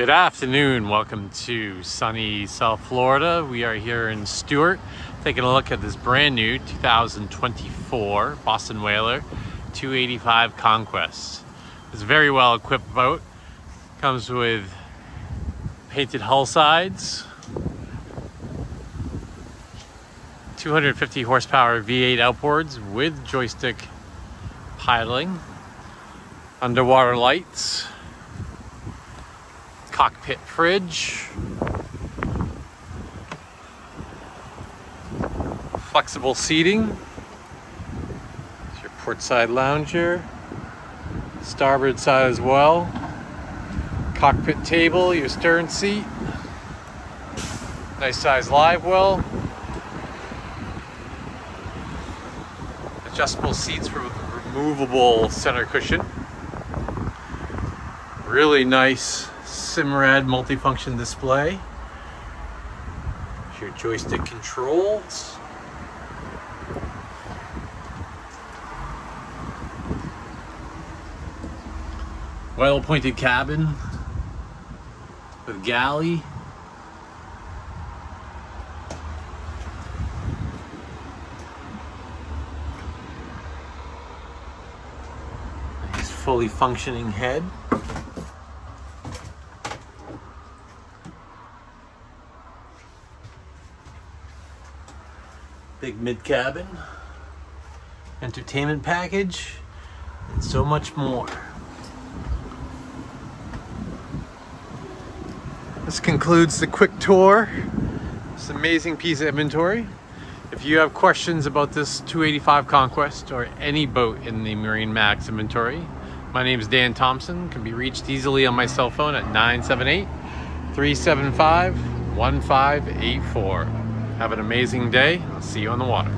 Good afternoon. Welcome to sunny South Florida. We are here in Stuart taking a look at this brand new 2024 Boston Whaler 285 Conquest. It's a very well equipped boat. Comes with painted hull sides, 250 horsepower V8 outboards with joystick piloting, underwater lights, cockpit fridge, flexible seating, there's your port side lounger, starboard side as well, cockpit table, your stern seat, nice size live well, adjustable seats with removable center cushion, really nice Simrad multifunction display. Your joystick controls. Well appointed cabin with galley. Nice fully functioning head. Big mid-cabin, entertainment package, and so much more. This concludes the quick tour. This amazing piece of inventory. If you have questions about this 285 Conquest or any boat in the MarineMax inventory, my name is Dan Thompson. Can be reached easily on my cell phone at 978-375-1584. Have an amazing day. I'll see you on the water.